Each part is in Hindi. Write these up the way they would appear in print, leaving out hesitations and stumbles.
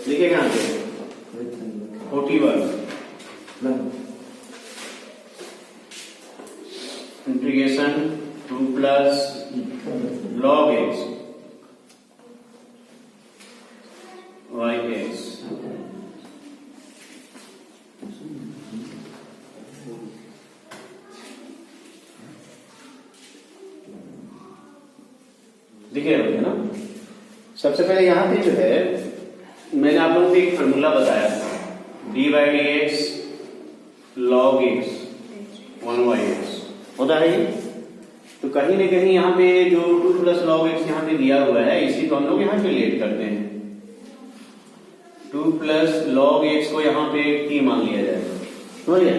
लिखेगा यहाँ पे 41 integration 2 plus log x y x देखिए ना, सबसे पहले यहां पे जो है मैंने आप लोगों को एक फॉर्मूला बताया था, D by D x log x 1/x होता है ये। तो कहीं ना कहीं यहाँ पे जो 2 प्लस लॉग एक्स यहाँ पे दिया हुआ है, इसी को हम लोग यहाँ पे लेट करते हैं। 2 प्लस लॉग एक्स को यहाँ पे t मान लिया जाएगा, समझ गए?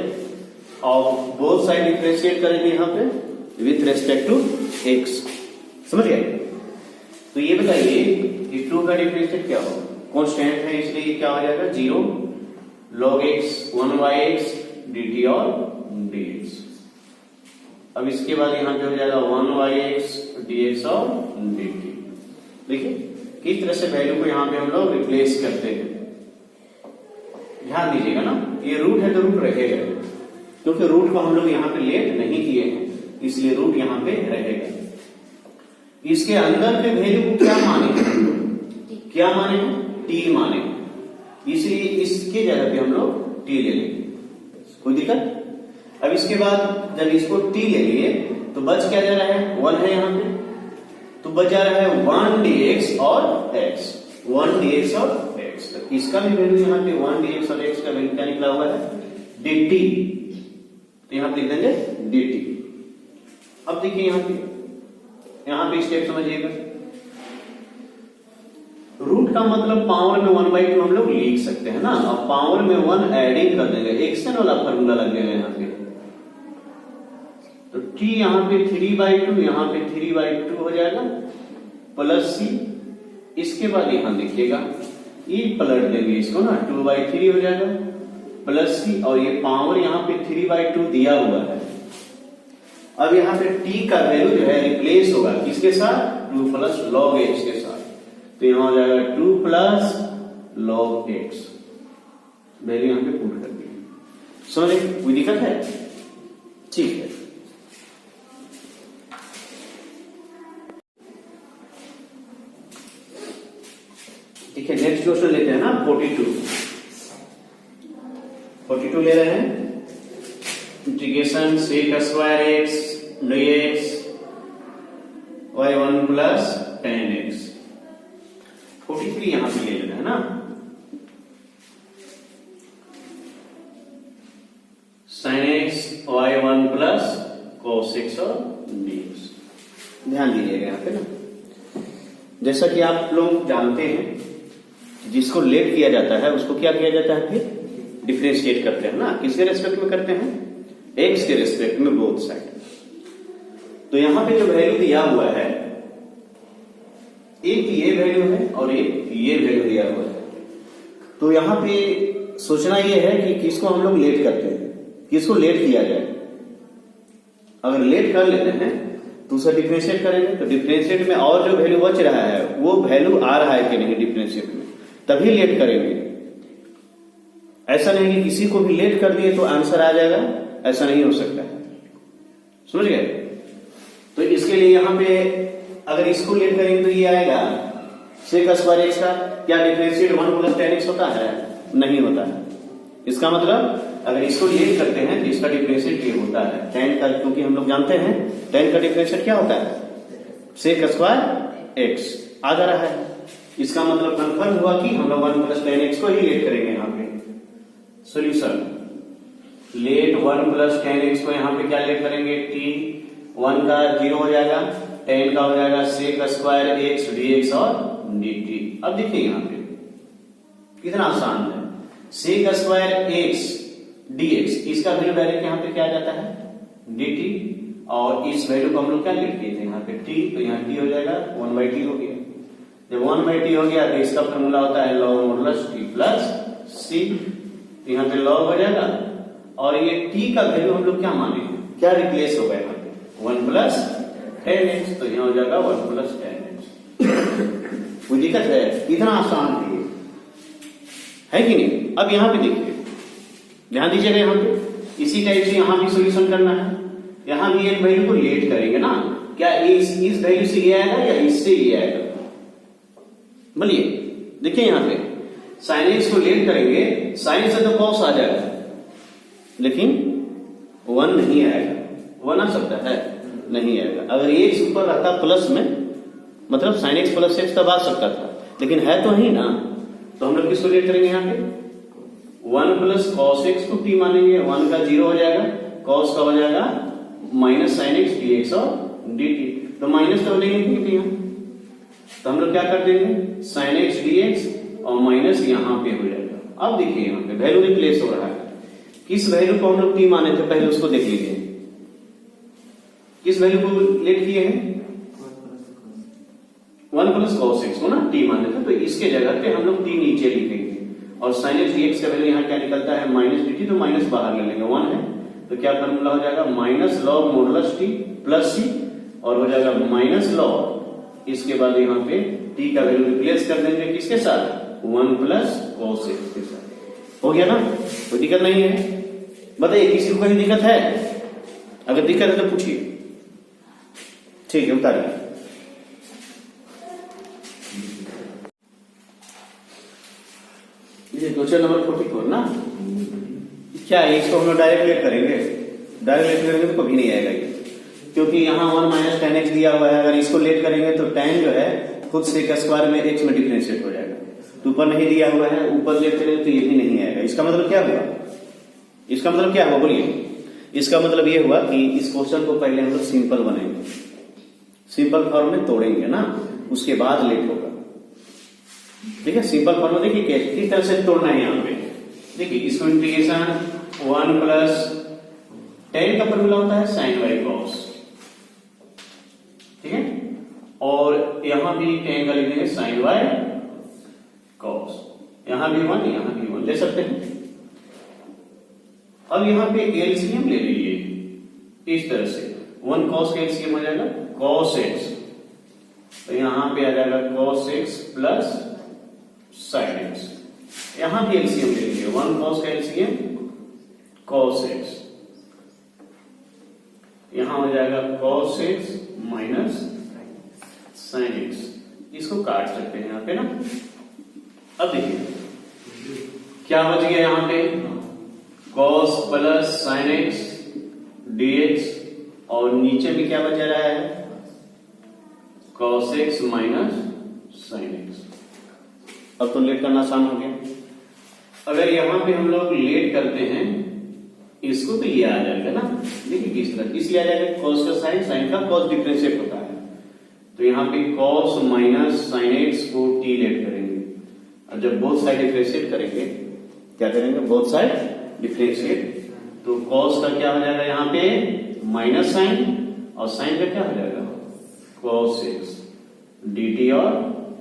और बोथ साइड डिफरेंशिएट करेंगे यहाँ पे विथ रेस्पेक्ट टू x, समझ गए? तो ये बताइए कि 2 का डिफरेंशिएट क्या होगा? कांस्टेंट है इसलिए क्या हो जाएगा 0 log x 1/x dt और dx। अब इसके बाद यहाँ पे हो जाएगा 1/x dx और dt। देखिए किस तरह से वैल्यू को यहाँ पे हम लोग रिप्लेस करते हैं, ध्यान दीजिएगा ना। ये रूट है तो रूट रहेगा, क्योंकि रूट को हम लोग यहाँ पे लेट नहीं किए हैं, इसलिए रूट यहाँ पे रहेगा। इसके अंदर के वैल्यू को क्या माने, क्या माने, t माने, इसलिए इसके जगह पे हम लोग t ले लेंगे, कोई दिक्कत? अब इसके बाद जब इसको t ले लिए तो बच क्या जा रहा है, 1 है यहाँ पे, तो बच जा रहा है 1 dx और x, 1 dx और x। तो इसका भी वैल्यू यहाँ पे 1 dx और x का वैल्यू क्या निकला हुआ है, dt। तो यहाँ पे लिख देंगे dt। अब देखिए यहाँ पे स्टेप समझिएगा, रूट का मतलब पावर में 1/2 हम लोग लिख सकते हैं ना, अब पावर में 1 एडिंग कर देंगे, एक्शन वाला फॉर्मूला लग गया यहाँ पे। तो t यहाँ पे 3/2, यहाँ पे 3/2 हो जाएगा प्लस c। इसके बाद यहाँ देखिएगा ये पलट देंगे इसको ना, 2/3 हो जाएगा प्लस c, और ये पावर यहाँ पे 3/2 दिया हुआ है। अब यहाँ पे t का वैल्यू जो है रिप्लेस होगा किसके साथ, 2 प्लस log x के साथ। तो यहाँ हो जाएगा 2 प्लस log x, वैल्यू यहाँ पे पुट कर दी। समझे, कोई दिक्कत है? ठीक है। ठीक है, नेक्स्ट क्वेश्चन लेते हैं ना, 42 ले रहे हैं। Integration sec square x dx y1 plus tan x। 43 यहां पे ले लेना है ना। sin x y1 plus cos x और dx। ध्यान दीजिएगा यहाँ पे ना, जैसा कि आप लोग जानते हैं जिसको लेट किया जाता है उसको क्या किया जाता है, फिर डिफरेंशिएट करते हैं ना। किसके रेस्पेक्ट में करते हैं, x के रेस्पेक्ट में बोथ साइड। तो यहां पे जो वैल्यू दिया हुआ है, एक ये वैल्यू है और एक ये वैल्यू दिया हुआ है। तो यहां पे सोचना ये है कि किसको हम लोग लेट करते हैं, किसको लेट किया जाए। अगर लेट कर लेते हैं तो उसे डिफरेंशिएट करेंगे, तो डिफरेंशिएट में और जो वैल्यू बच रहा है वो वैल्यू आ रहा है कि नहीं डिफरेंशिएट में, तभी लेट करेंगे। ऐसा नहीं कि किसी को भी लेट कर दिए तो आंसर आ जाएगा, ऐसा नहीं हो सकता है, समझ गए? तो इसके लिए यहां पे अगर इसको लेट करेंगे तो ये आएगा sec स्क्वायर x का, क्या डिफरेंशिएट 1 प्लस tan x होता है, नहीं होता है। इसका मतलब अगर इसको लेट करते हैं तो इसका डिफरेंशिएट ये होता है tan का, क्योंकि हम लोग जानते हैं tan का डिफरेंशिएट क्या होता है, sec स्क्वायर x आ जा रहा है। इसका मतलब कंफर्म हुआ कि हम लोग 1 प्लस tan x को ही लेट करेंगे। यहाँ पे solution, let 1 plus tan x को यहाँ पे क्या लेट करेंगे, t 1 का 0 हो जाएगा, tan का हो जाएगा sec स्क्वायर x dx और dt। अब देखिए यहाँ पे कितना आसान है, sec स्क्वायर x dx, इसका वैल्यू डायरेक्ट यहाँ पे क्या आ जाता है dt, और इस वैल्यू को हम लोग क्या लिख दिए थे यहाँ पे t, तो यहाँ t हो जाएगा 1/t हो गया। जब 1/t हो गया तो इसका फॉर्मूला होता है log modulus t plus c, तो यहाँ पे log हो जाएगा, और ये t का वैल्यू हम लोग क्या माने, क्या रिप्लेस होगा यहाँ पे 1 प्लस tan x, तो यहाँ हो जाएगा 1 प्लस tan x। कोई दिक्कत है, इतना आसान है। है कि नहीं। अब यहाँ पे देखिए, ध्यान दीजिएगा, यहाँ पे इसी टाइप से यहाँ भी सोल्यूशन करना है। यहाँ भी एक वैल्यू को लेट करेंगे ना, क्या इस वैल्यू से ये आएगा या इससे ये आएगा। बोलिए, देखिए यहाँ पे साइन एक्स को लेट करेंगे, साइन से तो कॉस आ जाएगा, लेकिन 1 नहीं आएगा। 1 आ सकता है, नहीं आएगा। अगर एक्स ऊपर रहता प्लस में, मतलब साइन एक्स प्लस एक्स तब आ सकता था, लेकिन है तो नहीं ना, तो हम लोग किसको लेट करेंगे यहाँ पे 1 प्लस कॉस एक्स को टी मानेंगे। 1 का 0 हो जाएगा, कॉस का हो जाएगा minus sine x D x और डी टी, तो माइनस तो नहीं यहाँ, तो हम लोग क्या कर देंगे साइन एक्स डी एक्स और माइनस यहाँ पे हो जाएगा। अब देखिए यहाँ पे वैल्यू रिप्लेस हो रहा है, किस वैल्यू को हम लोग टी माने थे पहले उसको देख लीजिए, किस वैल्यू को लेट किए हैं 1 प्लस कॉस एक्स को ना टी माने थे, तो इसके जगह पे हम लोग टी नीचे लिखेंगे और साइन एक्स डी एक्स का वैल्यू यहाँ क्या निकलता है माइनस डी टी, तो माइनस बाहर ले लेंगे, 1 है तो क्या फॉर्मूला हो जाएगा minus log modulus T plus C, और हो जाएगा माइनस लॉग, इसके बाद यहाँ पे टी का वैल्यू रिप्लेस कर देंगे किसके साथ 1 प्लस कॉस एक्स के साथ। हो गया ना, कोई दिक्कत नहीं है। बताइए किसी को कहीं दिक्कत है, अगर दिक्कत है तो पूछिए। ठीक है, उतारिए। क्वेश्चन नंबर 44 ना, क्या है इसको हम लोग डायरेक्ट लेट करेंगे, डायरेक्ट लेट करेंगे तो कभी नहीं आएगा ये, क्योंकि यहाँ 1 माइनस टेन एक्स दिया हुआ है। अगर इसको लेट करेंगे तो टेन जो है खुद से स्क्वायर में एक्स में डिफरेंशिएट हो जाएगा, तो ऊपर नहीं दिया हुआ है, ऊपर लेट करेंगे तो ये भी नहीं आएगा। इसका मतलब क्या हुआ, इसका मतलब क्या हुआ बोलिए। इसका मतलब ये हुआ कि इस क्वेश्चन को पहले हम लोग सिंपल बनाएंगे, सिंपल फॉर्म में तोड़ेंगे ना, उसके बाद लेट होगा। ठीक है, सिंपल फॉर्म में देखिए किस तरह से तोड़ना है। यहाँ पे देखिए इसको इंटीग्रेशन 1 प्लस टेन का फॉर्मूला होता है साइन वाई कॉस, ठीक है, और यहां भी टेन का लिख देंगे साइन वाई कॉस, यहां भी 1 यहां भी 1 ले सकते हैं। अब यहां पे एलसीएम ले लीजिए इस तरह से, 1 कॉस का एलसीएम हो जाएगा कॉस एक्स, तो यहां पे आ जाएगा cos x plus sine x. यहां भी एलसीएम ले लीजिए, 1 कॉस का एलसीएम कॉस एक्स, यहां हो जाएगा cos X minus sine x, इसको काट सकते हैं यहां पे ना। अब देखिए क्या बच गया यहां पे cos plus sine X DX, और नीचे भी क्या बचा रहा है cos X minus sine X. अब तो लेट करना आसान हो गया। अगर यहां पे हम लोग लेट करते हैं इसको तो ये आ जाएगा ना, देखिए किस तरह, इसलिए आ जाएगा कॉस का साइन, साइन का कॉस डिफरेंशिएट होता है, तो यहाँ पे कॉस माइनस साइन एक्स को टी लेट करेंगे, और जब बोथ साइड डिफरेंशिएट करेंगे क्या करेंगे बोथ साइड डिफरेंशिएट, तो कॉस का क्या हो जाएगा यहाँ पे माइनस साइन, और साइन का क्या हो जाएगा कॉस एक्स डी टी और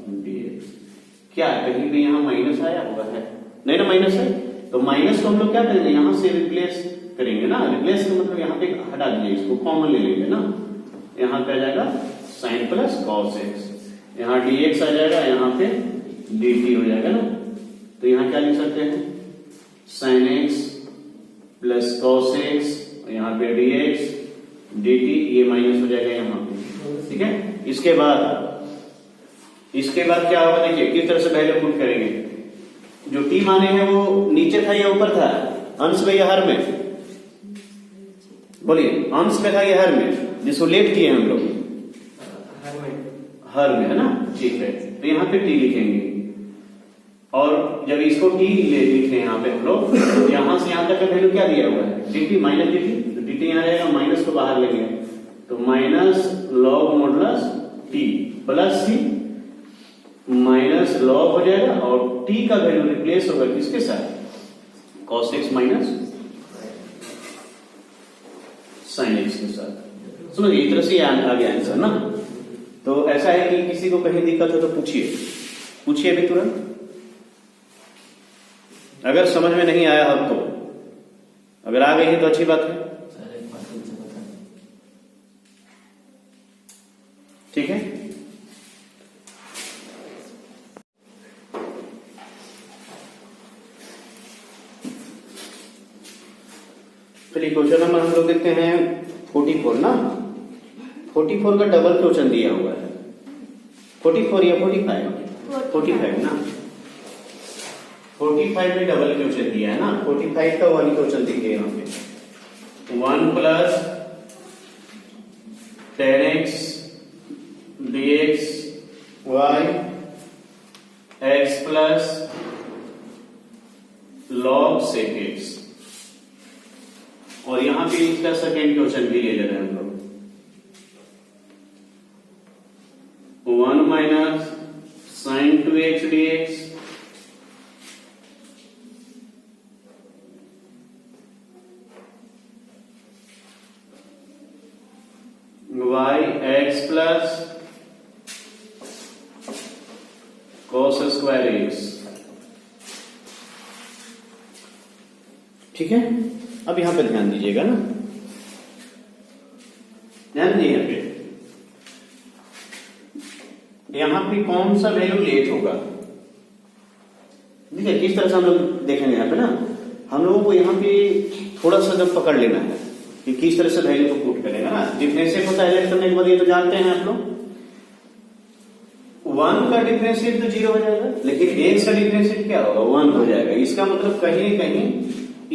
डी एक्स। क्या कहीं भी यहाँ माइनस आया हुआ है नहीं ना, माइनस है, तो माइनस को हम लोग क्या करेंगे यहां से रिप्लेस करेंगे ना, रिप्लेस का मतलब यहाँ पे हटा दीजिए, इसको कॉमन ले लेंगे ना, यहाँ पे आ जाएगा साइन प्लस कॉस एक्स, यहाँ डी एक्स आ जाएगा, यहाँ पे डी टी हो जाएगा ना, तो यहाँ क्या लिख सकते हैं sine x plus cos x, यहाँ पे डी एक्स डी टी, ये माइनस हो जाएगा यहाँ पे, ठीक है। इसके बाद क्या होगा देखिए किस तरह से वैल्यू पुट करेंगे, जो टी माने हैं वो नीचे था या ऊपर था, अंश में या हर में, बोलिए अंश में था या हर में, जिसको लेट किए हम लोग हर में है ना, ठीक है, तो यहाँ पे टी लिखेंगे, और जब इसको टी ले लिखे यहाँ पे हम लोग, यहां से यहां तक का वैल्यू क्या दिया हुआ है डी माइनस डी टी, तो डी टी यहाँ रहेगा, माइनस को बाहर लेंगे, तो minus log modulus T plus C minus log हो जाएगा, और टी का वैल्यू रिप्लेस होगा किसके साथ cos X minus sine x के साथ। समझिए इस तरह से आ गया आंसर ना। तो ऐसा है कि किसी को कहीं दिक्कत है तो पूछिए अभी तुरंत, अगर समझ में नहीं आया हो तो, अगर आ गई है तो अच्छी बात है, ठीक है। चलिए क्वेश्चन नंबर हम लोग देखते हैं 44 ना। 44 का डबल क्वेश्चन दिया हुआ है। 44 या 45? 45 ना। 45 में डबल क्वेश्चन दिया है ना। 45 का 1 क्वेश्चन देखिए यहाँ पे 1 plus 10x dx y x plus log sec x। और यहां पे इसका सेकेंड क्वेश्चन भी ले ले रहे हैं हम लोग 1 minus sine 2x dx y x plus cos square x। ठीक है, अब यहां पे ध्यान दीजिएगा ना, ध्यान दीजिए यहां पे कौन सा वैल्यू लेट होगा। देखिए किस तरह से हम लोग देखेंगे यहाँ पे ना, हम लोगों को यहाँ पे थोड़ा सा जब पकड़ लेना है कि किस तरह से वैल्यू को पुट करेगा ना। डिफरेंशिएट होता है लेट करने के बाद, ये तो जानते हैं आप लोग। 1 का डिफरेंशिएट तो 0 हो जाएगा, लेकिन x का डिफरेंशिएट क्या होगा? 1 हो जाएगा। इसका मतलब कहीं न कहीं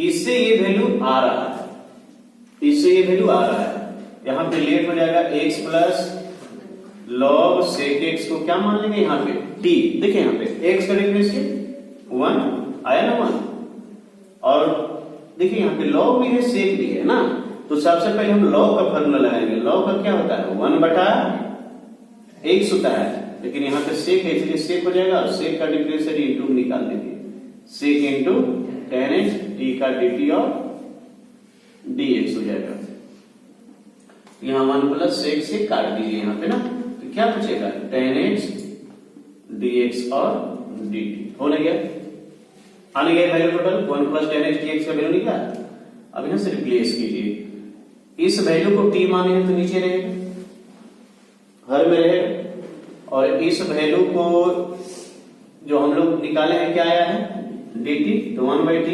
इससे ये वैल्यू आ रहा है, इससे ये वैल्यू आ रहा है। यहां पे लेट हो जाएगा x plus log sec x को क्या मान लेंगे यहाँ पे t। देखिए यहाँ पे x का डिफरेंशिएट 1 आया ना 1, और देखिए यहाँ पे log भी है sec भी है ना। तो सबसे पहले हम log का फॉर्मूला लगाएंगे। log का क्या होता है? 1 बटा x होता है, लेकिन यहाँ पे sec है इसलिए sec हो जाएगा, और sec का डिफरेंशिएट इंटू निकाल देंगे, sec into tan x d का dt और dx हो जाएगा। यहाँ 1 प्लस sec से काट दीजिए यहाँ पे ना, तो क्या बचेगा? tan x dx और dt हो नहीं गया, आने गया value total 1 plus tan x dx का वैल्यू निकला। अब यहां से रिप्लेस कीजिए, इस वैल्यू को t माने हैं तो नीचे रहेगा, हर में रहेगा, और इस वैल्यू को जो हम लोग निकाले हैं क्या आया है? dt, तो 1/t,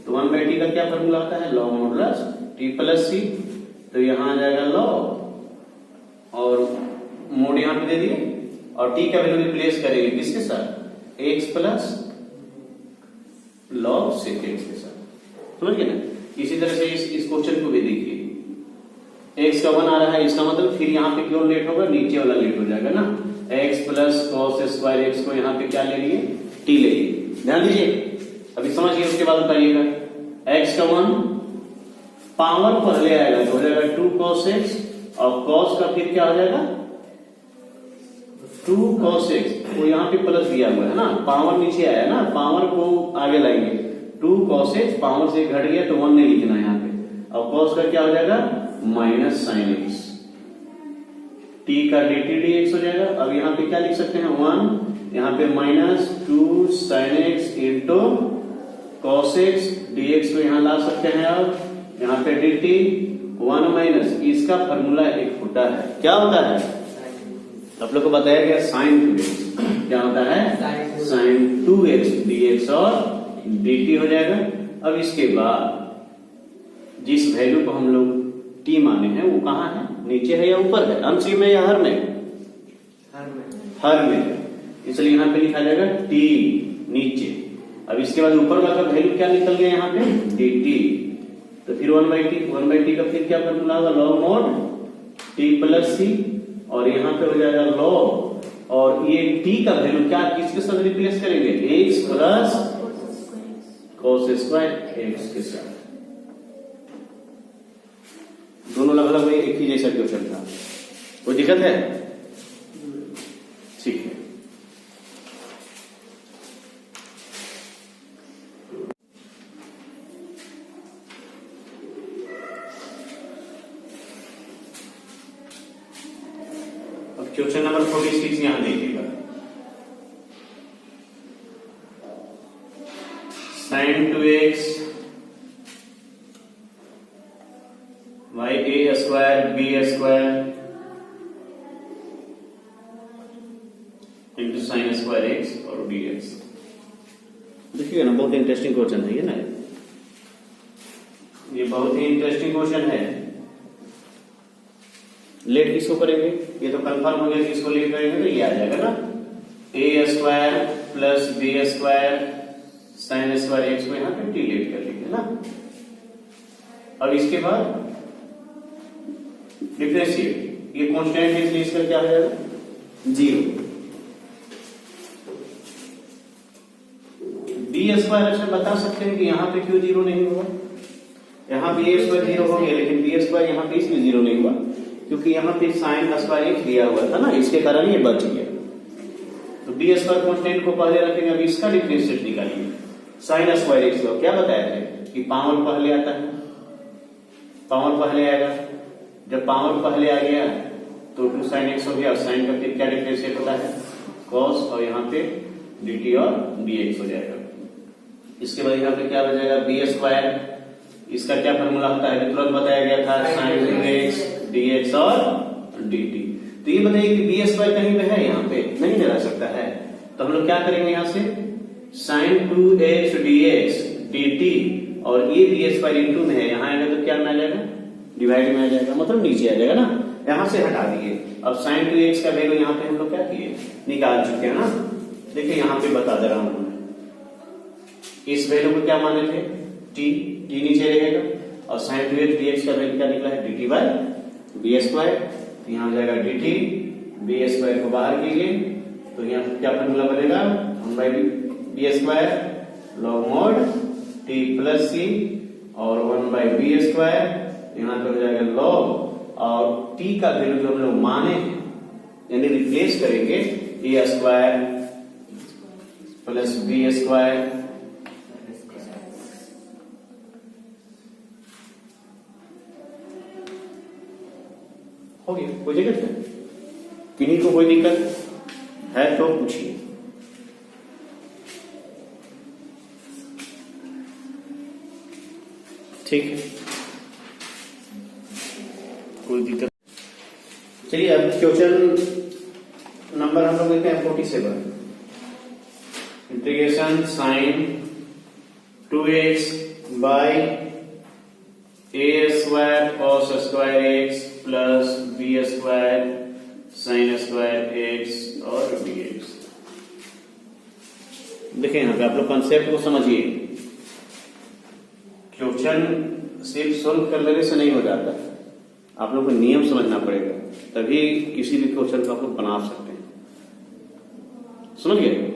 तो 1/t का क्या फॉर्मूला होता है? log modulus t plus c। तो यहां आ जाएगा log, और मोड यहां पे दे दिए, और t का वैल्यू रिप्लेस करेंगे किसके साथ? x plus log sec x के साथ। समझ गए ना? इसी तरह से इस क्वेश्चन को भी देखिए, x का 1 आ रहा है, इसका मतलब फिर यहाँ पे क्यों लेट होगा? नीचे वाला लेट हो जाएगा ना। x plus cos square x को यहाँ पे क्या ले लिए? t ले लिए। ध्यान दीजिए, अभी समझिए, उसके बाद बताइएगा। x का 1 पावर पहले आएगा तो हो जाएगा 2 cos x, और cos का फिर क्या हो जाएगा? 2 cos x, वो यहाँ पे प्लस दिया हुआ है ना, पावर नीचे आया ना, पावर को आगे लाएंगे। 2 cos x पावर से घट गया तो 1 नहीं लिखना यहाँ पे, और cos का क्या हो जाएगा? माइनस साइन x, t का dt dx हो जाएगा। अब यहाँ पे क्या लिख सकते हैं? 1, यहाँ पे minus 2 sin x into cos x dx को यहाँ ला सकते हैं। अब यहाँ पे dt 1 माइनस, इसका फॉर्मूला एक होता है, क्या होता है? आप लोग को बताया गया sin 2x, क्या होता है? sin 2x dx और dt हो जाएगा। अब इसके बाद जिस वैल्यू को हम लोग t माने हैं वो कहाँ है? नीचे है या ऊपर है? अंश में या हर में? हर में, इसलिए यहाँ पे लिखा जाएगा t नीचे। अब इसके बाद ऊपर वाला का वैल्यू क्या निकल गया यहाँ पे? dt, तो फिर 1/t का फिर क्या फॉर्मूला होगा? log mod t plus c, और यहाँ पे हो जाएगा log, और ये t का वैल्यू क्या किसके साथ रिप्लेस करेंगे? x plus cos square x के साथ। दोनों लगभग एक ही जैसा क्वेश्चन था, कोई दिक्कत है? ठीक है, अब क्वेश्चन नंबर 46 यहां देखिएगा। sin 2x y a square b square into sine square x और dx। देखिएगा ना, बहुत इंटरेस्टिंग क्वेश्चन है ये ना। ये बहुत ही इंटरेस्टिंग क्वेश्चन है। लेट किसको करेंगे? ये तो कंफर्म हो गया कि इसको लेट करेंगे तो ये आ जाएगा ना, A square plus B square sine square X को यहाँ पे टी लेट कर लेंगे ना। अब इसके बाद डिफरेंशिएट, ये कांस्टेंट है इसलिए इसका क्या हो जाएगा? 0। बी स्क्वायर अच्छा बता सकते हैं कि यहाँ पे क्यों 0 नहीं हुआ? यहाँ बी स्क्वायर 0 हो गया, लेकिन बी स्क्वायर यहाँ पे इसलिए 0 नहीं हुआ क्योंकि यहाँ पे साइन स्क्वायर एक्स दिया हुआ था ना, इसके कारण ये बच गया। तो बी स्क्वायर कांस्टेंट को पहले रखेंगे। अब इसका डिफरेंशिएट निकालिए। साइन स्क्वायर एक्स को क्या बताया थे कि पावर पहले आता है, पावर पहले आएगा। जब पावर पहले आ गया तो 2 sin x हो गया। साइन का फिर क्या डिफरेंशिएट होता है? cos, और यहाँ पे dt और dx हो जाएगा। इसके बाद यहाँ पे क्या बचेगा? बी स्क्वायर, इसका क्या फॉर्मूला होता है? तुरंत बताया गया था, साइन 2x dx और dt। तो ये बताइए कि बी स्क्वायर कहीं पे है? यहाँ पे नहीं मिला सकता है। तो हम लोग क्या करेंगे यहाँ से? साइन 2x dx dt, और ये बी स्क्वायर इंटू में है, यहाँ आएगा तो क्या में आ जाएगा? डिवाइड में आ जाएगा, मतलब नीचे आ जाएगा ना। यहाँ से हटा दिए। अब साइन 2x का वैल्यू यहाँ पे हम लोग क्या किए? निकाल चुके हैं ना। देखिए यहाँ पे बता दे रहा हूं, इस वैल्यू को क्या माने थे? t नीचे रहेगा, और साइन 2x dx का वैल्यू क्या निकला है? dt by B square. यहाँ हो जाएगा dt, बी स्क्वायर को बाहर कीजिए तो यहाँ क्या फॉर्मूला बनेगा? 1/b square log mod t plus c और 1/b स्क्वायर, यहाँ पे हो जाएगा लॉग, और t का वैल्यू जो हम लोग माने हैं यानी रिप्लेस करेंगे, a square plus b square हो गया। कोई दिक्कत है? किन्हीं को कोई दिक्कत है तो पूछिए। ठीक है, कोई दिक्कत? चलिए अब क्वेश्चन नंबर हम लोग देखते हैं 47। Integration sine 2x by A square cos square X plus B square sine square X और dx। देखिए यहाँ पे आप लोग कंसेप्ट को समझिए। क्वेश्चन सिर्फ सोल्व कर लेने से नहीं हो जाता, आप लोग को नियम समझना पड़ेगा, तभी किसी भी क्वेश्चन को आप लोग बना सकते हैं। समझ गए?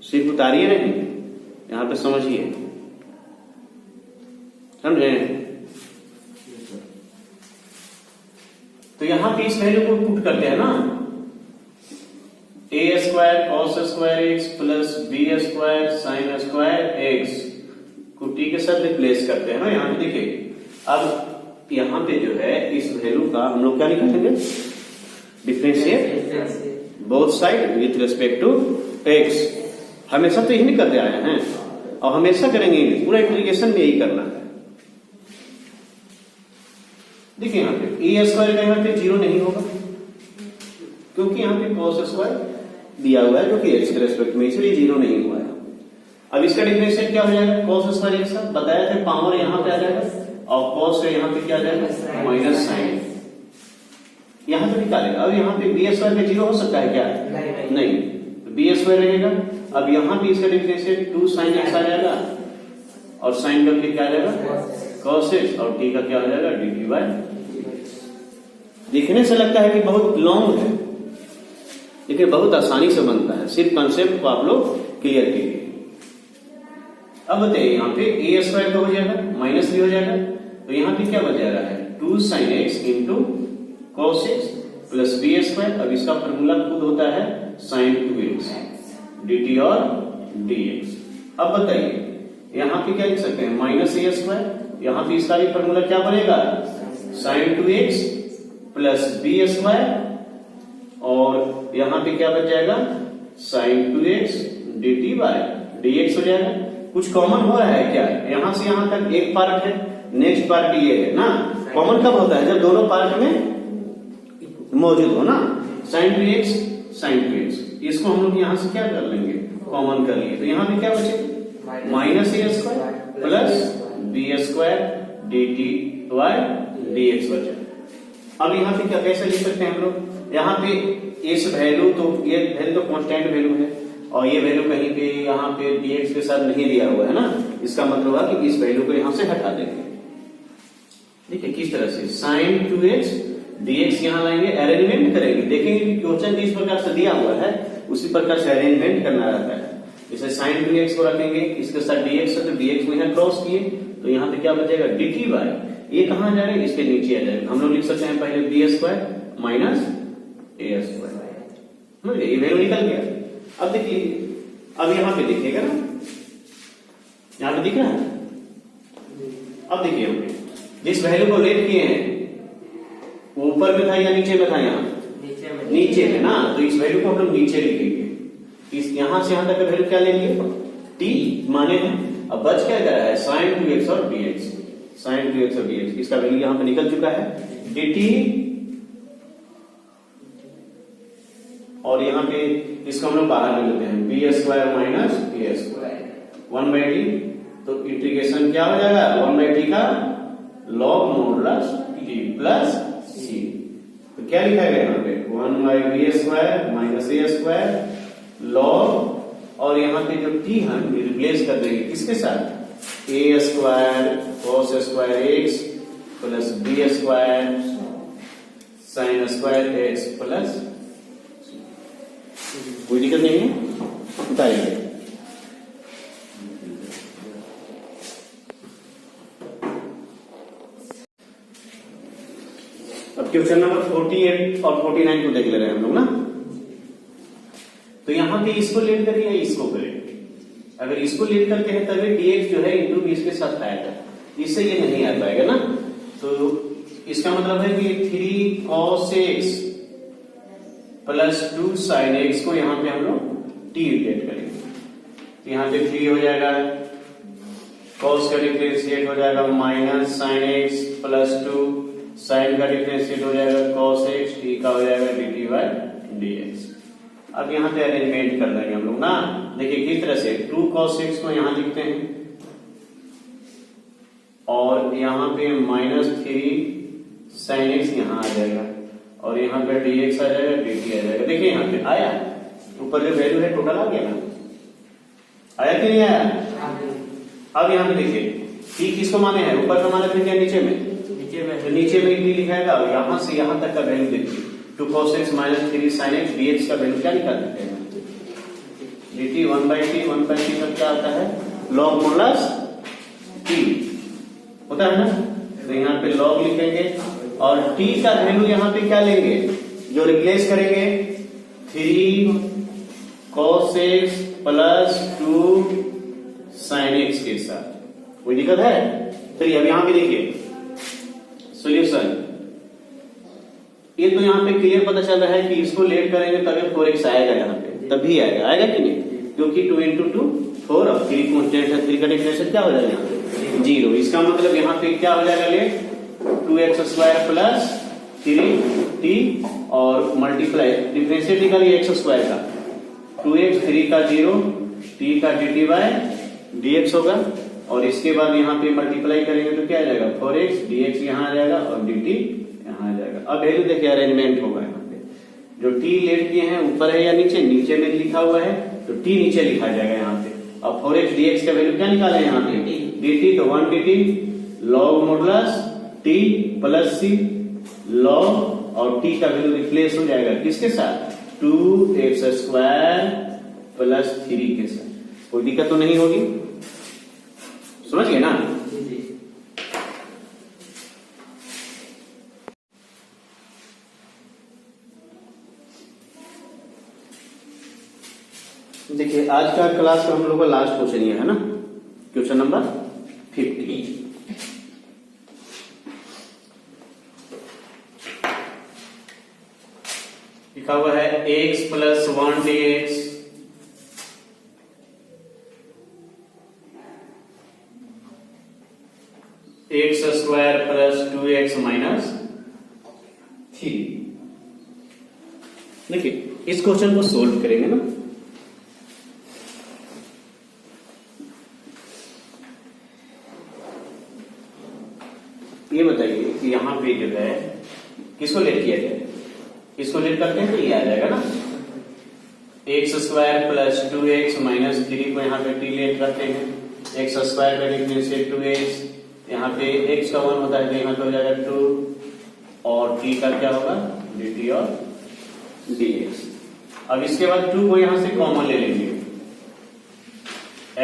सिर्फ उतारिए नहीं, यहाँ पे समझिए। समझे? तो यहां पे इस वैल्यू को पुट करते हैं ना, A square cos square X plus B square sine square X को टी के साथ रिप्लेस करते हैं ना। यहाँ पे देखिए, अब यहाँ पे जो है इस वैल्यू का हम लोग क्या निकालेंगे? Differentiate both side with respect to X. हमेशा तो यही करते आए हैं और हमेशा करेंगे, पूरा इंटीग्रेशन में यही करना है। देखिए यहाँ पे ए स्क्वायर का यहाँ पे 0 नहीं होगा क्योंकि यहाँ पे कॉस स्क्वायर दिया हुआ है जो कि एक्स के रेस्पेक्ट में, इसलिए 0 नहीं हुआ है। अब इसका डिफरेंशिएट क्या हो जाएगा? कॉस स्क्वायर एक्स बताया था, पावर यहाँ पे आ जाएगा और कॉस से यहाँ पे क्या आ जाएगा? Minus sine. यहाँ पे निकालेगा। अब यहाँ पे बी स्क्वायर का 0 हो सकता है क्या? नहीं, तो बी स्क्वायर रहेगा। अब यहाँ पे इसका डिफरेंशिएट 2 sin x आ जाएगा और साइन का फिर क्या आ जाएगा? cos x, और t का क्या हो जाएगा? dt by. दिखने से लगता है कि बहुत लॉन्ग है, लेकिन बहुत आसानी से बनता है। सिर्फ कंसेप्ट को आप लोग क्लियर कीजिए। अब बताइए यहाँ पे ए स्क्वायर का हो जाएगा, माइनस भी हो जाएगा, तो यहाँ पे क्या बच जा रहा है? 2 sin x into cos x plus B square. अब इसका फॉर्मूला खुद होता है sin 2x dt और dx। अब बताइए यहाँ पे क्या लिख सकते हैं? Minus A square. यहाँ पे इसका भी फॉर्मूला क्या बनेगा? sin 2x plus B square, और यहाँ पे क्या बच जाएगा? sin 2x dt bye dx हो जाएगा। कुछ कॉमन हो रहा है क्या? यहाँ से यहाँ तक एक पार्ट है, नेक्स्ट पार्ट ये है ना। कॉमन कब होता है? जब दोनों पार्ट में मौजूद हो ना। sin 2x sin 2x, इसको हम लोग यहाँ से क्या कर लेंगे? कॉमन कर लिए, तो यहाँ पे क्या बचे? Minus A square plus B square dt y dx बचा। अब यहाँ पे क्या कैसे लिख सकते हैं हम लोग, यहाँ पे इस वैल्यू तो ये वैल्यू तो कांस्टेंट वैल्यू है और ये वैल्यू कहीं पे यहाँ पे dx के साथ नहीं दिया हुआ है ना, इसका मतलब है कि इस वैल्यू को यहाँ से हटा देंगे। देखिए किस तरह से sin 2x dx यहाँ लाएंगे, अरेंजमेंट करेंगे, देखेंगे कि क्वेश्चन जिस प्रकार से दिया हुआ है उसी प्रकार से अरेंजमेंट करना रहता है। जैसे sin 2x को रखेंगे, इसके साथ dx है तो dx को यहाँ क्रॉस किए तो यहाँ पे क्या बचेगा dt y, ये कहाँ जा रहा है इसके नीचे आ जाएगा। हम लोग लिख सकते हैं पहले b square minus a square, ये वैल्यू निकल गया। अब देखिए, अब यहाँ पे देखिएगा ना, यहाँ पे दिख रहा है। अब देखिए यहाँ पे जिस वैल्यू को लेट किए हैं वो ऊपर में था या नीचे में था, यहाँ नीचे में ना, तो इस वैल्यू को हम लोग नीचे लिखेंगे। इस यहां से यहां तक का वैल्यू क्या लेंगे t माने हैं। अब बच क्या कर रहा है sin 2x और dx, sin 2x और dx, इसका वैल्यू यहां पे निकल चुका है dt, और यहां पे इसको हम लोग बाहर ले लेते हैं b square minus a square 1/t, तो इंटीग्रेशन क्या हो जाएगा 1/t का log modulus t plus c, तो क्या लिखा गया यहाँ पे 1/b square minus a square log, और यहाँ पे जो t हम रिप्लेस कर देंगे किसके साथ a square cos square x plus b square sin square x plus, कोई दिक्कत नहीं है, बताइए। अब क्वेश्चन नंबर 48 और 49 को देख ले रहे हैं हम लोग ना, तो यहां पे इसको लेट करिए या इसको करें। अगर इसको लेट करते हैं तभी dx जो है इंटू b इसके साथ आएगा, इससे ये नहीं आ पाएगा ना, तो इसका मतलब है कि 3 cos x plus 2 sin x को यहां पे हम लोग t लेट करेंगे, तो यहां पे 3 हो जाएगा, cos का डिफरेंशिएट हो जाएगा minus sin x plus 2 sin का डिफरेंशिएट हो जाएगा cos x, t का हो जाएगा dt by dx। अब यहाँ पे अरेंजमेंट कर देंगे हम लोग ना, देखिए किस तरह से 2 cos x को यहाँ लिखते हैं और यहाँ पे माइनस 3 sin x यहाँ आ जाएगा और यहाँ पे dx आ जाएगा dt आ जाएगा। देखिए यहाँ पे आया, ऊपर जो वैल्यू है टोटल आ गया ना, आया कि नहीं आया। अब यहाँ पे देखिए t किसको माने हैं, ऊपर का माने फिर क्या नीचे में, तो नीचे में t लिखाएगा और यहाँ से यहाँ तक का वैल्यू देखिए 2 cos x minus 3 sin x dx का वैल्यू क्या निकाल सकते हैं dt 1/t का क्या आता है log मॉडुलस t होता है ना, तो यहाँ पे log लिखेंगे और t का वैल्यू यहाँ पे क्या लेंगे, जो रिप्लेस करेंगे 3 cos x plus 2 sin x के साथ, कोई दिक्कत है। चलिए अब यहाँ पे देखिए सॉल्यूशन, ये तो यहाँ पे क्लियर पता चल रहा है कि इसको लेट करेंगे तभी 4x आएगा, यहाँ पे तभी आएगा कि नहीं, क्योंकि 2 into 2 4 और 3 कांस्टेंट है, 3 का डिफरेंशिएट क्या हो जाएगा यहाँ पे 0, इसका मतलब यहाँ पे क्या हो जाएगा late 2x square plus 3t और मल्टीप्लाई डिफरेंशिएट निकालिए x स्क्वायर का 2x 3 का 0 t का dt by dx होगा और इसके बाद यहाँ पे मल्टीप्लाई करेंगे तो क्या आ जाएगा 4x dx यहाँ आ जाएगा और dt यहाँ आ जाएगा। अब वैल्यू देखिए अरेंजमेंट होगा, यहाँ पे जो t लेट किए हैं ऊपर है या नीचे, नीचे में लिखा हुआ है तो t नीचे लिखा जाएगा यहाँ पे। अब 4x dx का वैल्यू क्या निकाला है यहाँ पे dt, तो 1 dt log modulus t plus c log और t का वैल्यू रिप्लेस हो जाएगा किसके साथ 2x स्क्वायर प्लस 3 के साथ, कोई दिक्कत तो नहीं होगी, समझ गए ना। देखिए आज का क्लास का हम लोग का लास्ट क्वेश्चन ये है ना, क्वेश्चन नंबर 50। लिखा हुआ है x plus 1 dx x square plus 2x minus 3। देखिए इस क्वेश्चन को सोल्व करेंगे ना, ये बताइए कि यहाँ पे जो है किसको लेट किया जाए, किसको लेट करते हैं तो ये आ जाएगा ना, x square plus 2x minus 3 को यहाँ पे t लेट करते हैं, एक्स स्क्वायर का लिखने से 2x, यहाँ पे x का 1 होता है तो यहाँ पे हो जाएगा 2 और t का क्या होगा dt और dx। अब इसके बाद 2 को यहाँ से कॉमन ले लेंगे,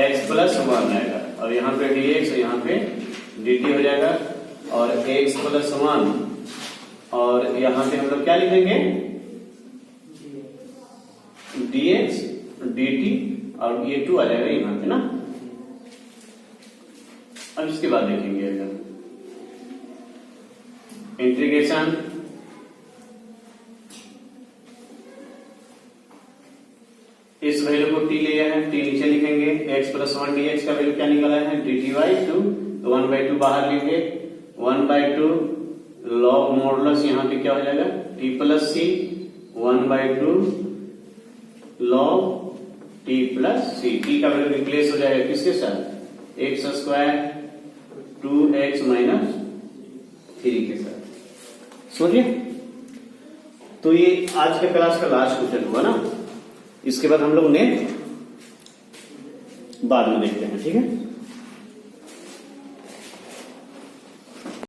x प्लस 1 आएगा, अब यहाँ पे dx और यहाँ पे dt हो जाएगा और x प्लस 1 और यहाँ पे हम लोग क्या लिखेंगे dx dt और ये 2 आ जाएगा यहाँ पे ना। अब इसके बाद देखेंगे अगर इंटीग्रेशन इस वैल्यू को t लिया है, t नीचे लिखेंगे, x प्लस 1 dx का वैल्यू क्या निकला है dt बाई 2, तो 1/2 बाहर लेंगे, 1/2 लॉग मॉडुलस यहाँ पे क्या हो जाएगा t plus c, 1/2 log t plus c, t का वैल्यू रिप्लेस हो जाएगा किसके साथ एक्स स्क्वायर 2x माइनस 3 के साथ। समझिए, तो ये आज के क्लास का लास्ट क्वेश्चन हुआ ना, इसके बाद हम लोग नेक्स्ट बाद में देखते हैं, ठीक है।